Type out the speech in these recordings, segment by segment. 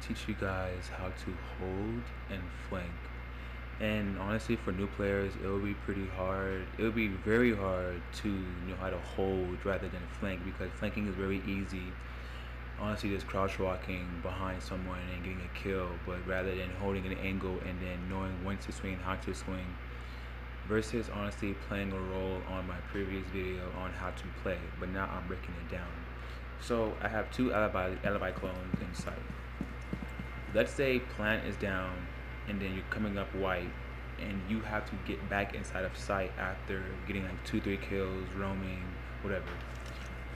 teach you guys how to hold and flank. And honestly, for new players, it will be pretty hard. It will be very hard to know how to hold rather than flank, because flanking is very easy. Honestly, just crouch walking behind someone and getting a kill, but rather than holding an angle and then knowing when to swing, how to swing, versus honestly playing a role on my previous video on how to play, but now I'm breaking it down. So I have two alibi clones in sight. Let's say plant is down and then you're coming up white and you have to get back inside of sight after getting like 2-3 kills, roaming, whatever.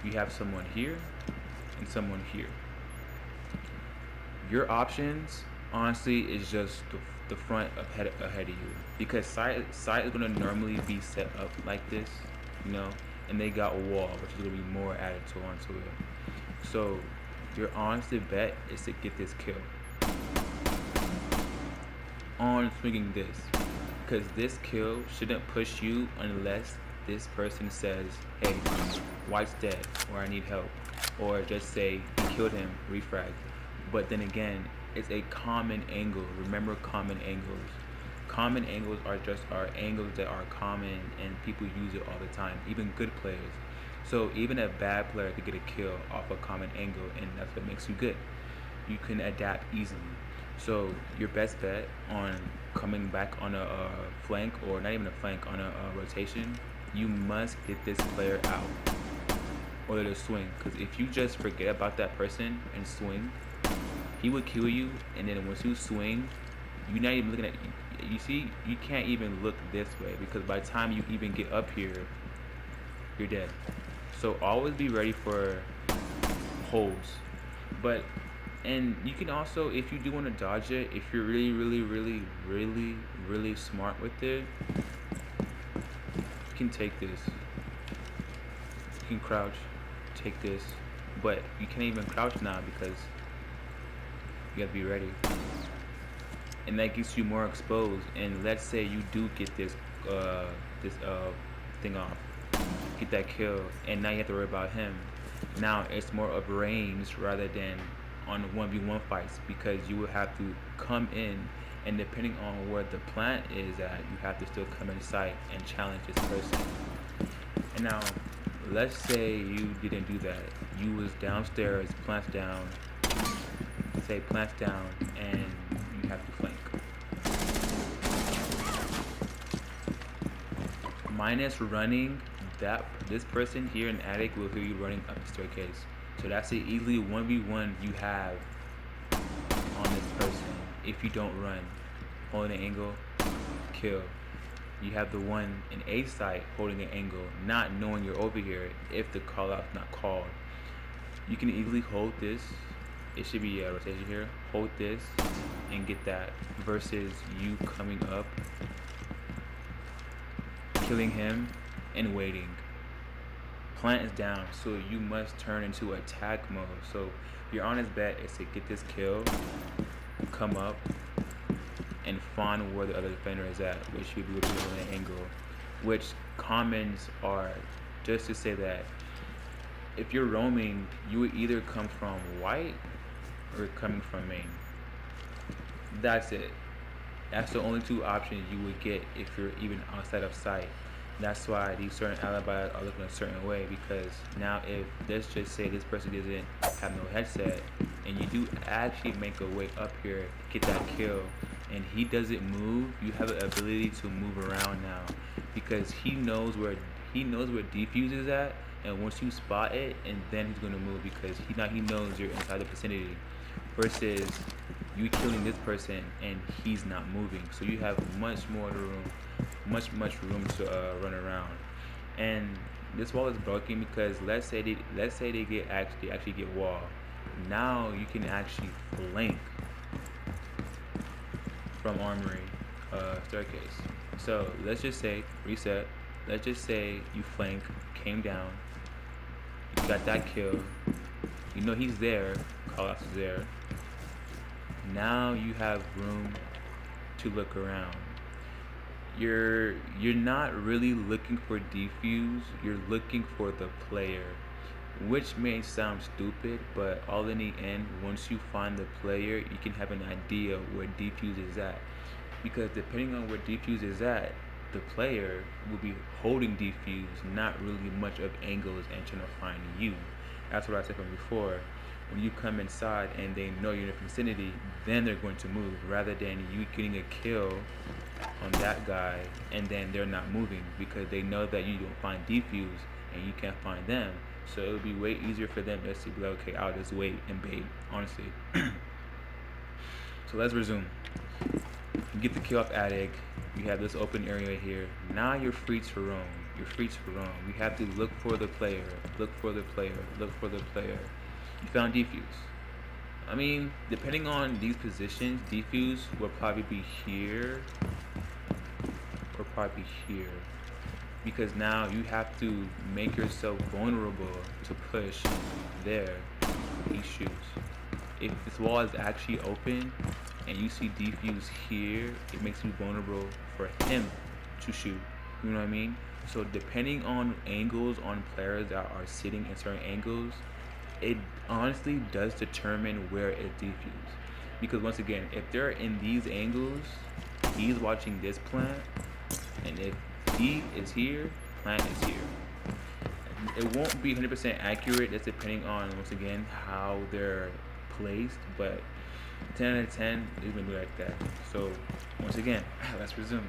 You have someone here and someone here. Your options honestly is just the front ahead of you, because sight is gonna normally be set up like this, and they got a wall, which is gonna be more added to onto it. So your honest bet is to get this kill on swinging this, because this kill shouldn't push you unless this person says, hey, white's dead, or I need help, or just say you killed him, refrag. But then again, it's a common angle. Remember, common angles. Common angles are angles that are common and people use it all the time, even good players. So even a bad player could get a kill off a common angle, and that's what makes you good. You can adapt easily. So your best bet on coming back on a flank, or not even a flank, on a rotation, you must get this player out or to swing. Because if you just forget about that person and swing, he would kill you, and then once you swing, you're not even looking at, you see, you can't even look this way, because by the time you even get up here, you're dead. So always be ready for holds. And you can also, if you do want to dodge it, if you're really smart with it, you can take this. You can crouch, take this, but you can't even crouch now because you gotta be ready. And that gets you more exposed. And let's say you do get this thing off, get that kill, and now you have to worry about him. Now it's more of range rather than on 1v1 fights, because you will have to come in, and depending on where the plant is at, you have to still come in sight and challenge this person. And now let's say you didn't do that. You was downstairs, plants down, say plants down, and you have to flank. Minus running, this person here in attic will hear you running up the staircase. So that's the easily 1v1 you have on this person if you don't run. Holding an angle, kill. You have the one in A site holding an angle, not knowing you're over here if the call out's not called. You can easily hold this. It should be a rotation here. Hold this and get that, versus you coming up, killing him, and waiting. Plant is down, so you must turn into attack mode. So your honest bet is to get this kill, come up, and find where the other defender is at, which you will be on an angle. Which commons are, just to say that if you're roaming, you would either come from white or coming from main. That's it. That's the only two options you would get if you're even outside of sight. That's why these certain alibis are looking a certain way, because now if, let's just say this person doesn't have no headset, and you do actually make a way up here, get that kill, and he doesn't move, you have the ability to move around now, because he knows where defuse is at, and once you spot it, and then he's going to move, because he knows you're inside the vicinity, versus you killing this person and he's not moving. So you have much room to run around. And this wall is broken because let's say they actually get wall. Now you can actually flank from armory staircase. So let's just say reset. Let's just say you flank, came down, you got that kill. You know he's there. Callouts is there. Now you have room to look around. You're not really looking for defuse, you're looking for the player. which may sound stupid, but all in the end, once you find the player, you can have an idea where defuse is at. Because depending on where defuse is at, the player will be holding defuse, not really much of angles and trying to find you. That's what I said from before. When you come inside and they know you're in the vicinity, then they're going to move, rather than you getting a kill on that guy and then they're not moving because they know that you don't find defuse and you can't find them. So it would be way easier for them just to be like, okay, I'll just wait and bait, honestly. So let's resume. You get the kill off Attic. You have this open area here. Now you're free to roam. You're free to roam. You have to look for the player. Look for the player. Look for the player. You found defuse. I mean, depending on these positions, defuse will probably be here or probably here. Because now you have to make yourself vulnerable to push there. He shoots. If this wall is actually open and you see defuse here, it makes you vulnerable for him to shoot. You know what I mean? So depending on angles on players that are sitting in certain angles, it honestly does determine where it defuse. Because once again, if they're in these angles, he's watching this plant, and if he is here, plant is here. It won't be 100% accurate, that's depending on, once again, how they're placed, but 10 out of 10 is gonna be like that. So once again, let's resume.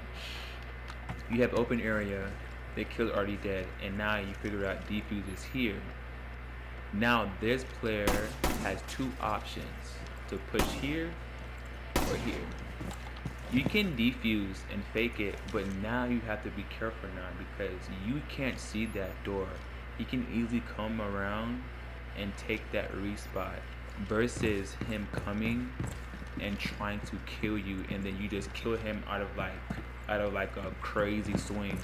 You have open area, the kill's already dead, and now you figure out defuse is here. Now this player has two options, to push here or here. You can defuse and fake it, but now you have to be careful now because you can't see that door. He can easily come around and take that respot versus him coming and trying to kill you, and then you just kill him out of like a crazy swing,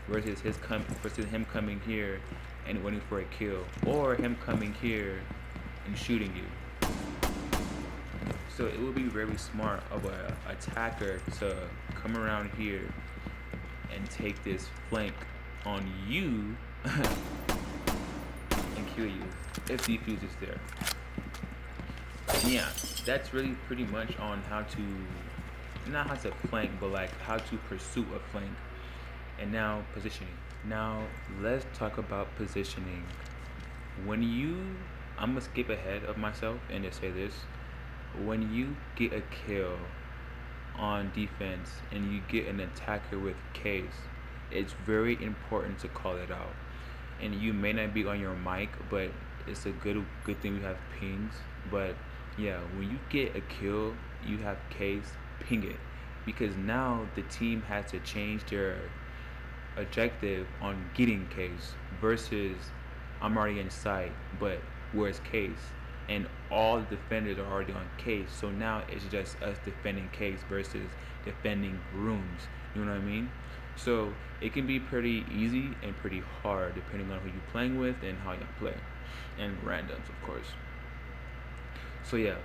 versus him coming here and waiting for a kill, or him coming here and shooting you. So it would be very smart of an attacker to come around here and take this flank on you and kill you if defuse is there. Yeah, that's really pretty much on how to, not how to flank, but like how to pursue a flank. And now positioning. Now let's talk about positioning. When you, I'm gonna skip ahead of myself and just say this. When you get a kill on defense and you get an attacker with case, it's very important to call it out. And you may not be on your mic, but it's a good thing we have pings. But yeah, when you get a kill, you have case, ping it, because now the team has to change their objective on getting case versus I'm already in sight, but where's case? And all the defenders are already on case, so now it's just us defending case versus defending rooms. You know what I mean? So it can be pretty easy and pretty hard depending on who you're playing with and how you play, and randoms, of course. So yeah,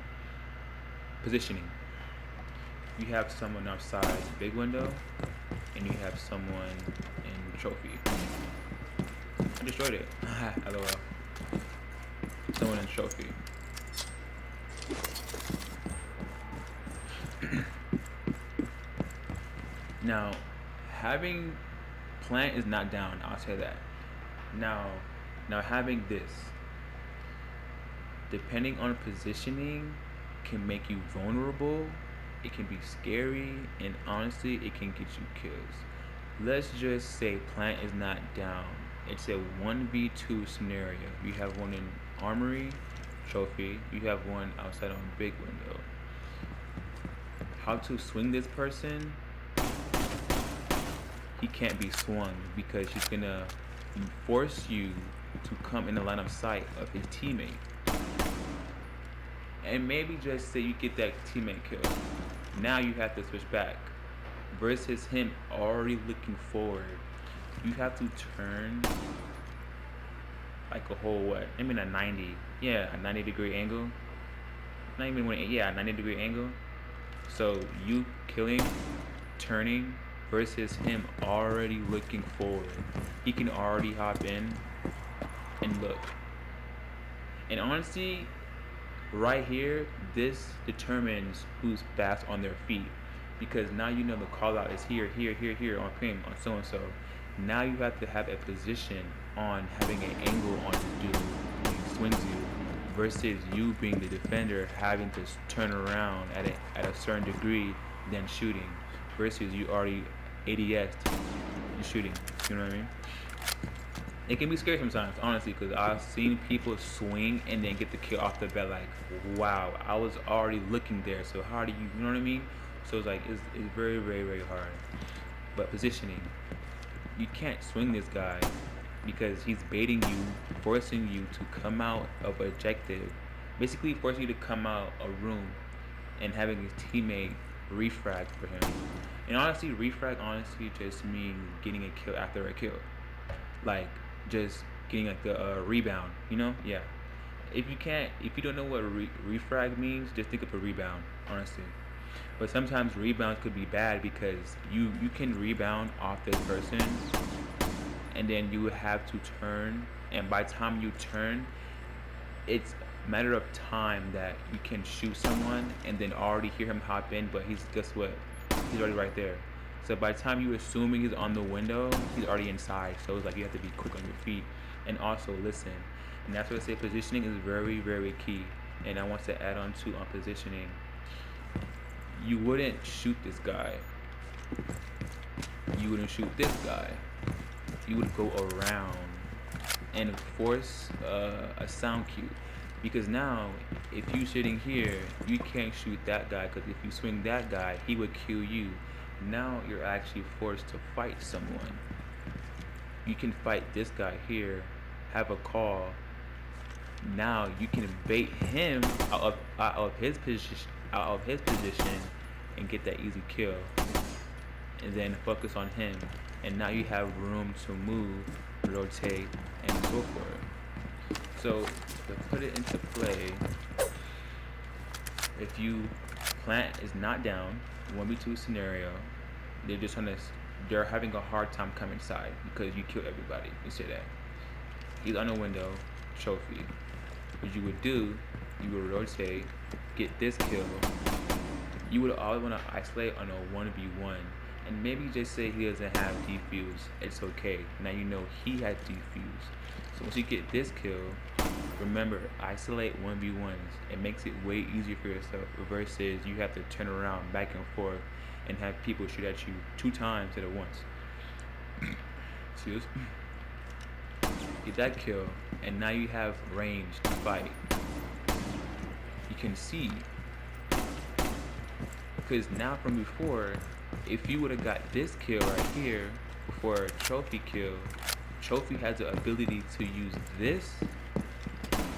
positioning. You have someone outside big window, and you have someone in trophy. I destroyed it. LOL. Someone in trophy. Now, having plant is not down, I'll say that. Now having this, depending on positioning, can make you vulnerable. It can be scary, and honestly, it can get you kills. Let's just say plant is not down. It's a 1v2 scenario. You have one in armory, trophy. You have one outside on big window. How to swing this person? He can't be swung because he's gonna force you to come in the line of sight of his teammate. And maybe just say you get that teammate kill. Now you have to switch back. Versus him already looking forward. You have to turn like a whole what? I mean a 90. Yeah, a 90-degree angle. Not even 180, yeah, a 90-degree angle. So you killing, turning, versus him already looking forward. He can already hop in and look. And honestly, right here, this determines who's fast on their feet, because now you know the call out is here, here, here, here on ping on so and so. Now you have to have a position on having an angle on the dude when he swings you, versus you being the defender having to turn around at a certain degree than shooting, versus you already ADS and shooting. You know what I mean? It can be scary sometimes, honestly, because I've seen people swing and then get the kill off the bat. Like, wow, I was already looking there. So how do you know what I mean? So it's like it's very, very, very hard. But positioning, you can't swing this guy because he's baiting you, forcing you to come out of objective, basically forcing you to come out a room and having his teammate refrag for him. And honestly, refrag honestly just means getting a kill after a kill, like just getting like the rebound. You know, yeah. If you don't know what refrag means, just think of a rebound, honestly. But sometimes rebounds could be bad because you can rebound off this person, and then you have to turn, and by the time you turn, it's a matter of time that you can shoot someone and then already hear him hop in, but he's, guess what, he's already right there. So by the time you're assuming he's on the window, he's already inside. So it's like you have to be quick on your feet and also listen. And that's what I say, positioning is very, very key. And I want to add on to on positioning. You wouldn't shoot this guy. You wouldn't shoot this guy. You would go around and force a sound cue. Because now, if you're sitting here, you can't shoot that guy, because if you swing that guy, he would kill you. Now you're actually forced to fight someone. You can fight this guy here, have a call. Now you can bait him out of his position, and get that easy kill, and then focus on him. And now you have room to move, rotate, and go for it. So to put it into play, if you plant is not down, 1v2 scenario, they're having a hard time coming inside because you kill everybody. You say that. He's on a window, trophy. What you would do, you would rotate, get this kill. You would always want to isolate on a 1v1, and maybe just say he doesn't have defuse. It's okay. Now you know he has defuse. So once you get this kill, remember, isolate 1v1s. It makes it way easier for yourself versus you have to turn around back and forth and have people shoot at you 2 times at once. Excuse. Get that kill, and now you have range to fight. You can see, because now from before, if you would have got this kill right here before a trophy kill, trophy has the ability to use this,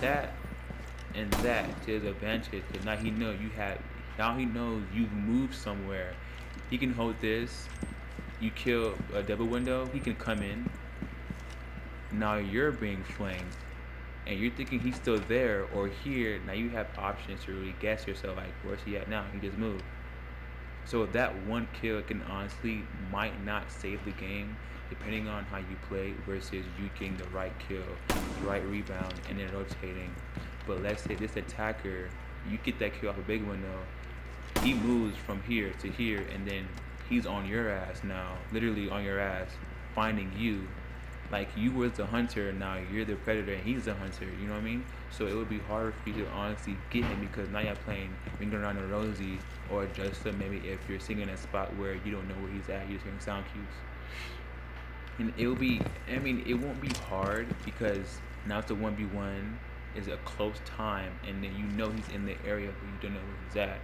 that, and that to his advantage. Because now he knows you've moved somewhere. He can hold this. You kill a double window, he can come in. Now you're being flanked, and you're thinking he's still there or here. Now you have options to really guess yourself, like, where's he at now? He just moved. So that one kill can honestly might not save the game, depending on how you play versus you getting the right kill, the right rebound, and then rotating. But let's say this attacker, you get that kill off a big window, he moves from here to here, and then he's on your ass now, literally on your ass, finding you. Like, you was the hunter, now you're the predator, and he's the hunter, you know what I mean? So it would be harder for you to honestly get him, because now you're playing Ring Around the Rosie, or just maybe if you're sitting in a spot where you don't know where he's at, you're just hearing sound cues. And it won't be hard, because now it's a 1v1, is a close time, and then you know he's in the area where you don't know where he's at.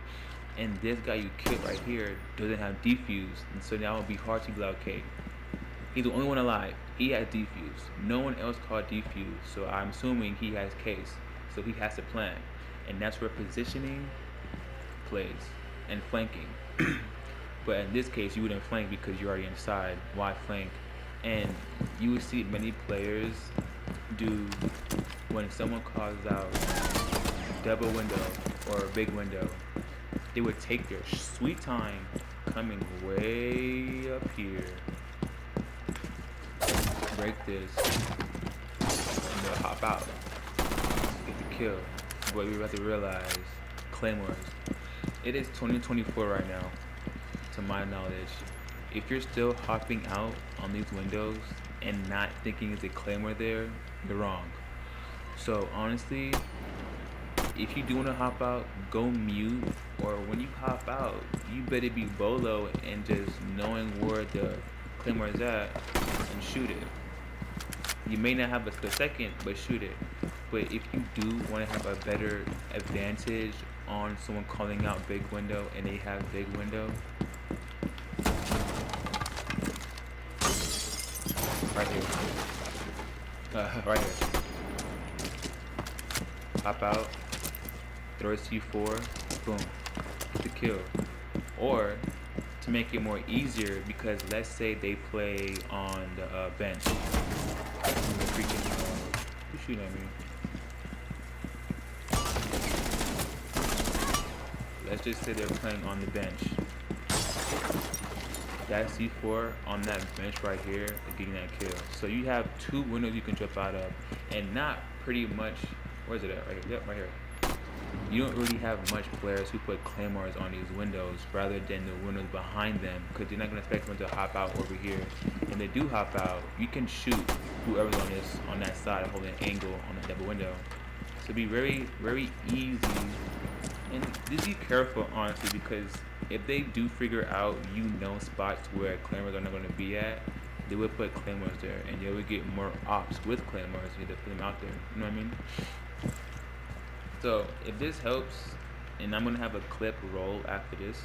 And this guy you killed right here doesn't have defuse, and so now it would be hard to be like, okay, he's the only one alive. He has defuse. No one else called defuse, so I'm assuming he has case. So he has to plan, and that's where positioning plays and flanking. But in this case, you wouldn't flank because you're already inside. Why flank? And you would see many players do when someone calls out double window or a big window. They would take their sweet time coming way up here. Break this, and they'll hop out, get the kill. But you have to realize, claymores. It is 2024 right now, to my knowledge. If you're still hopping out on these windows and not thinking it's a claymore there, you're wrong. So honestly, if you do want to hop out, go mute, or when you hop out, you better be bolo and just knowing where the claymore is at and shoot it. You may not have a split second, but shoot it. But if you do want to have a better advantage on someone calling out big window and they have big window, right here, right here, hop out, throw a C4, boom, get the kill. Or to make it more easier, because let's say they play on the bench. Who's shooting at me? Let's just say they're playing on the bench. That C4 on that bench right here is getting that kill. So you have two windows you can jump out of, and not pretty much. Where's it at? Right here. Yep, right here. You don't really have much players who put claymores on these windows rather than the windows behind them, because you're not going to expect them to hop out over here. When they do hop out, you can shoot whoever's on that side, holding an angle on that double window. So it'd be very, very easy. And just be careful, honestly, because if they do figure out spots where claymores are not going to be at, they would put claymores there, and they would get more ops with claymores if they put them out there. You know what I mean? So if this helps, and I'm gonna have a clip roll after this,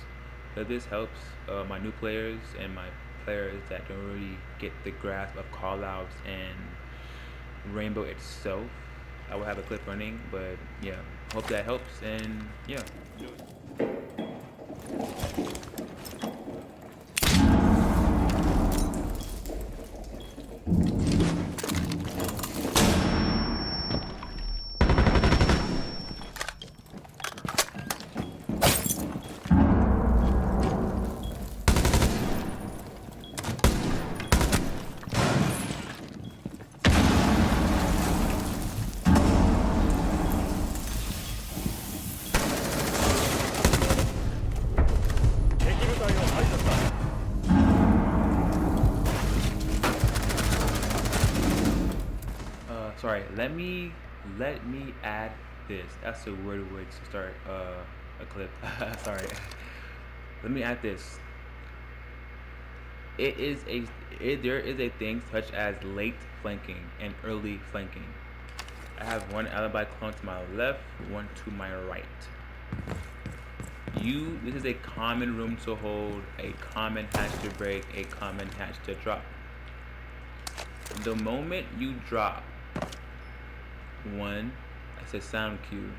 if this helps my new players and my players that don't really get the grasp of callouts and Rainbow itself, I will have a clip running. But yeah, hope that helps, and yeah. Sorry, let me add this. That's a weird way to start a clip. Sorry. Let me add this. There is a thing such as late flanking and early flanking. I have one alibi clone to my left, one to my right. This is a common room to hold, a common hatch to break, a common hatch to drop. The moment you drop, 1, it's a sound cue.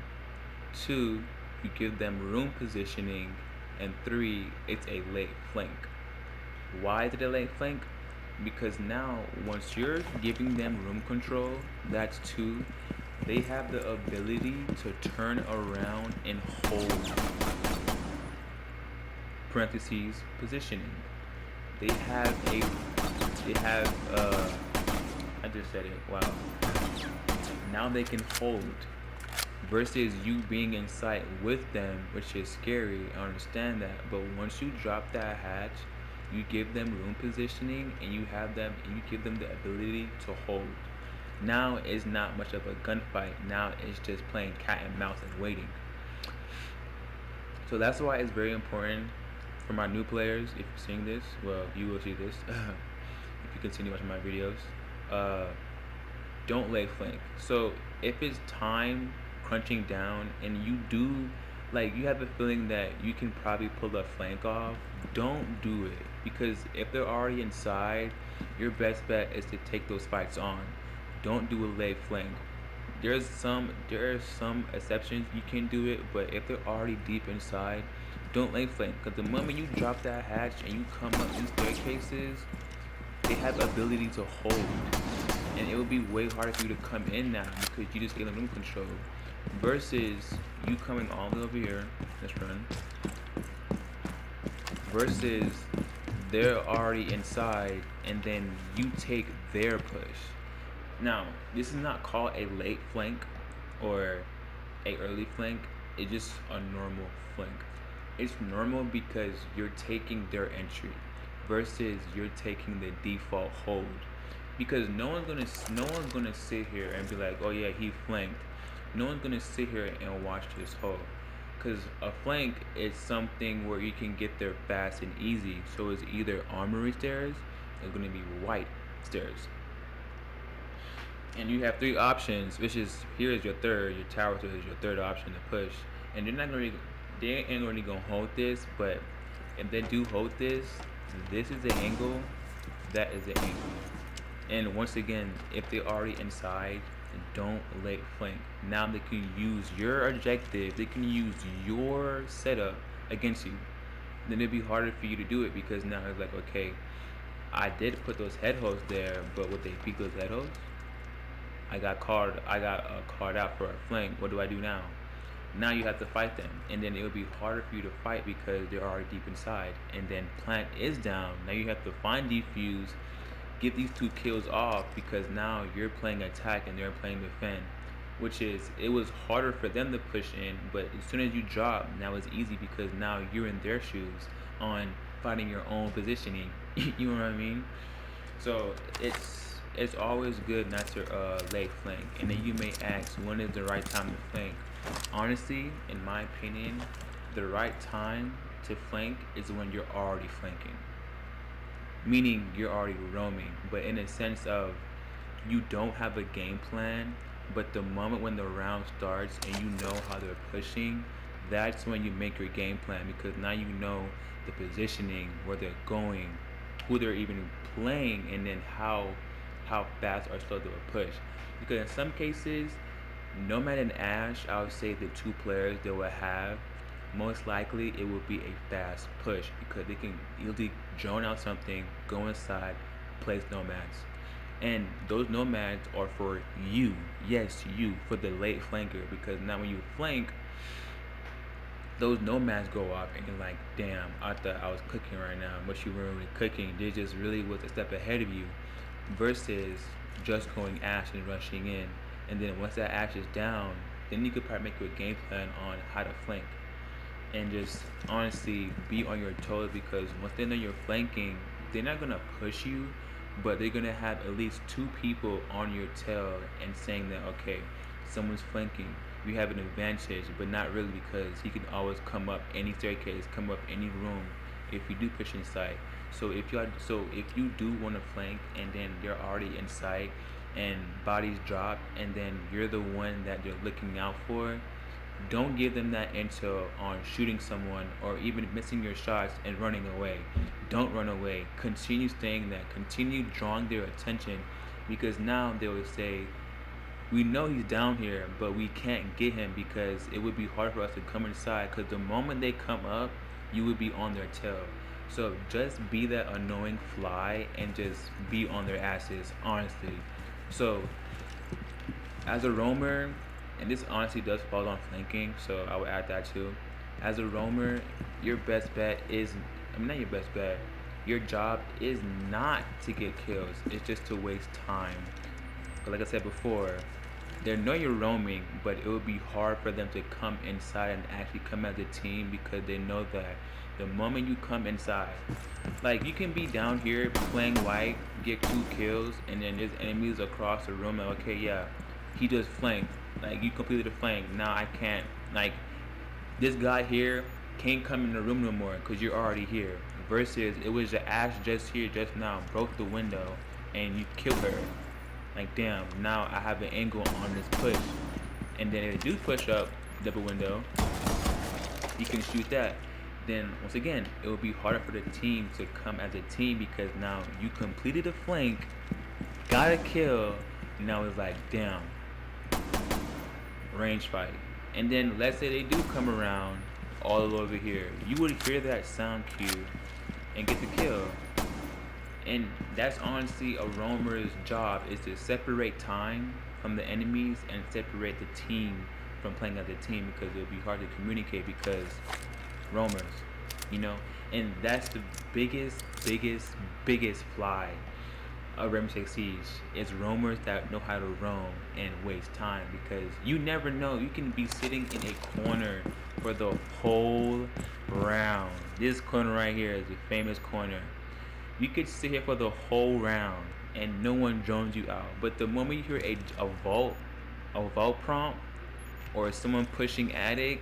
2, you give them room positioning, and 3, it's a late flank. Why is it a late flank? Because now, once you're giving them room control, that's 2, they have the ability to turn around and hold parentheses positioning. I just said it, wow. Now they can hold, versus you being in sight with them, which is scary. I understand that, but once you drop that hatch, you give them room positioning, and you give them the ability to hold. Now it's not much of a gunfight. Now it's just playing cat and mouse and waiting. So that's why it's very important for my new players. If you're seeing this, well, you will see this if you continue watching my videos. Don't lay flank. So if it's time crunching down and you have a feeling that you can probably pull a flank off, don't do it, because if they're already inside, your best bet is to take those fights on. Don't do a lay flank. There are some exceptions, you can do it, but if they're already deep inside, don't lay flank, because the moment you drop that hatch and you come up these staircases, they have the ability to hold, and it will be way harder for you to come in now because you just get them room control, versus you coming all the way over here. Let's run. Versus they're already inside and then you take their push. Now, this is not called a late flank or a early flank is just a normal flank. It's normal because you're taking their entry versus you're taking the default hold. Because no one's gonna sit here and be like, oh yeah, he flanked. No one's gonna sit here and watch this hold. Because a flank is something where you can get there fast and easy. So it's either armory stairs, it's gonna be white stairs, and you have three options, which is here is your third. Your tower is your third option to push, and they ain't really gonna hold this. But if they do hold this, this is the angle, that is the angle. And once again, if they're already inside, don't late flank. Now they can use your objective. They can use your setup against you. Then it'd be harder for you to do it because now it's like, okay, I did put those head holes there, but would they peek those head holes? I got called out for a flank. What do I do now? Now you have to fight them, and then it would be harder for you to fight because they're already deep inside. And then plant is down. Now you have to find defuse, get these two kills off because now you're playing attack and they're playing defend. Which is it was harder for them to push in, but as soon as you drop, now it's easy because now you're in their shoes on fighting your own positioning. You know what I mean? So it's always good not to lay flank. And then you may ask, when is the right time to flank? Honestly, in my opinion, the right time to flank is when you're already flanking. Meaning you're already roaming, but in a sense of you don't have a game plan, but the moment when the round starts and you know how they're pushing, that's when you make your game plan because now you know the positioning, where they're going, who they're even playing, and then how fast or slow they will push. Because in some cases, Nomad and Ash, I would say the two players they will have, most likely it will be a fast push because they can easily drone out something, go inside, place nomads. And those nomads are for you, yes, you, for the late flanker. Because now when you flank, those nomads go off and you're like, damn, I thought I was cooking right now, but you weren't really cooking. They just really was a step ahead of you versus just going Ash and rushing in. And then once that Ash is down, then you could probably make your game plan on how to flank. And just honestly be on your toes because once they know you're flanking, they're not gonna push you, but they're gonna have at least two people on your tail and saying that okay, someone's flanking. You have an advantage, but not really because he can always come up any staircase, come up any room if you do push inside. So if you do want to flank and then they're already inside and bodies drop and then you're the one that they're looking out for, don't give them that intel on shooting someone or even missing your shots and running away. Don't run away. Continue staying there. Continue drawing their attention because now they will say, we know he's down here, but we can't get him because it would be hard for us to come inside because the moment they come up, you would be on their tail. So just be that annoying fly and just be on their asses, honestly. So as a roamer, and this honestly does fall on flanking, so I would add that too. As a roamer, your best bet is, I mean, not your best bet, your job is not to get kills, it's just to waste time. But like I said before, they know you're roaming, but it would be hard for them to come inside and actually come as a team because they know that the moment you come inside, like you can be down here playing white, get 2 kills, and then there's enemies across the room, and okay, yeah, he just flanked. Like you completed the flank. Now I can't. Like this guy here can't come in the room no more because you're already here. Versus it was the Ash just here just now broke the window and you killed her. Like damn. Now I have an angle on this push, and then if they do push up double window, you can shoot that. Then once again, it will be harder for the team to come as a team because now you completed a flank, got a kill. Now it's like damn. Range fight. And then let's say they do come around all over here, you would hear that sound cue and get the kill. And that's honestly a roamer's job, is to separate time from the enemies and separate the team from playing as a team because it'll be hard to communicate because roamers, you know. And that's the biggest fly Rainbow Six Siege. It's roamers that know how to roam and waste time because you never know. You can be sitting in a corner for the whole round. This corner right here is a famous corner. You could sit here for the whole round and no one drones you out. But the moment you hear a vault prompt, or someone pushing attic,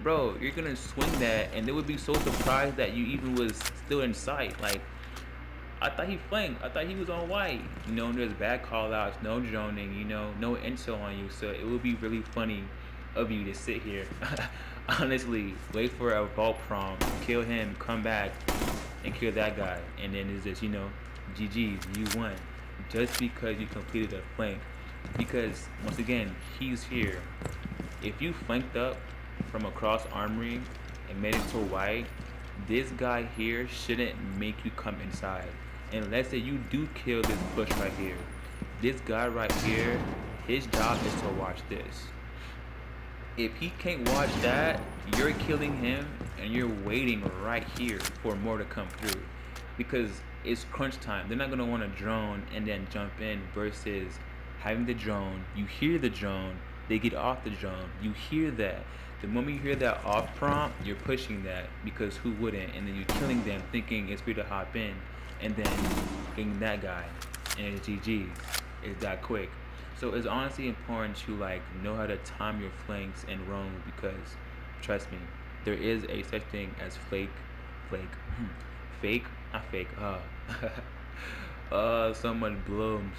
bro, you're gonna swing that, and they would be so surprised that you even was still in sight. Like, I thought he flanked. I thought he was on white. There's bad call outs, no droning, no intel on you. So it would be really funny of you to sit here, honestly, wait for a vault prompt, kill him, come back, and kill that guy. And then it's just, GG's, you won. Just because you completed a flank. Because, once again, he's here. If you flanked up from across armory and made it to white, this guy here shouldn't make you come inside. And let's say you do kill this push right here. This guy right here, his job is to watch this. If he can't watch that, you're killing him and you're waiting right here for more to come through. Because it's crunch time. They're not going to want to drone and then jump in versus having the drone. You hear the drone, they get off the drone. You hear that. The moment you hear that off prompt, you're pushing that because who wouldn't? And then you're killing them thinking it's free to hop in and then getting that guy. And it's GG. It's that quick. So it's honestly important to know how to time your flanks and roam because trust me, there is a such thing as fake, not fake, someone blooms,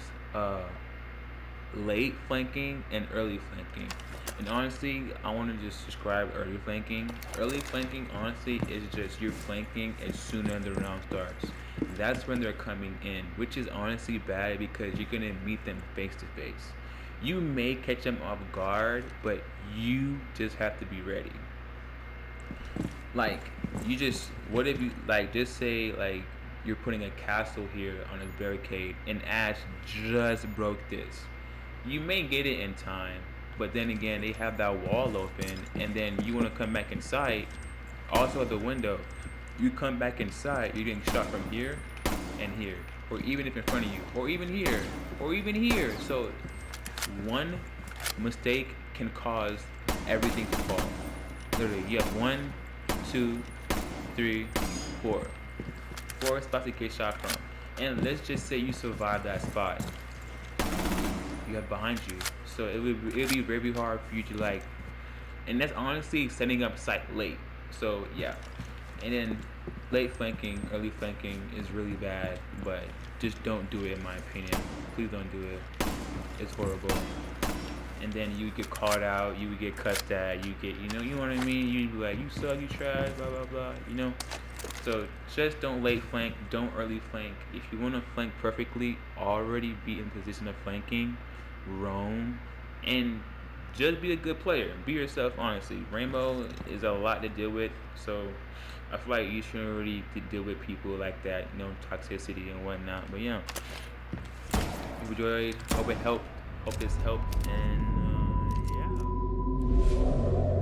late flanking and early flanking. And honestly, I want to just describe early flanking. Early flanking, honestly, is just you're flanking as soon as the round starts. That's when they're coming in, which is honestly bad because you're going to meet them face to face. You may catch them off guard, but you just have to be ready. What if you, just say, you're putting a castle here on a barricade and Ash just broke this. You may get it in time, but then again, they have that wall open, and then you want to come back inside. Also at the window, you come back inside, you're getting shot from here and here, or even if in front of you, or even here, or even here. So one mistake can cause everything to fall. Literally, you have 1, 2, 3, 4. 4 spots to get shot from. And let's just say you survive that spot. You have behind you. So it'd be very hard for you to and that's honestly setting up site late. So yeah. And then late flanking, early flanking is really bad, but just don't do it in my opinion. Please don't do it. It's horrible. And then you get called out, you would get cussed at, you get, you know what I mean? You'd be like, you suck, you trash, blah, blah, blah, So just don't late flank, don't early flank. If you want to flank perfectly, already be in position of flanking, roam, and just be a good player. Be yourself, honestly. Rainbow is a lot to deal with, so I feel like you shouldn't really deal with people like that, toxicity and whatnot. But yeah, if you enjoyed, hope this helped, and yeah.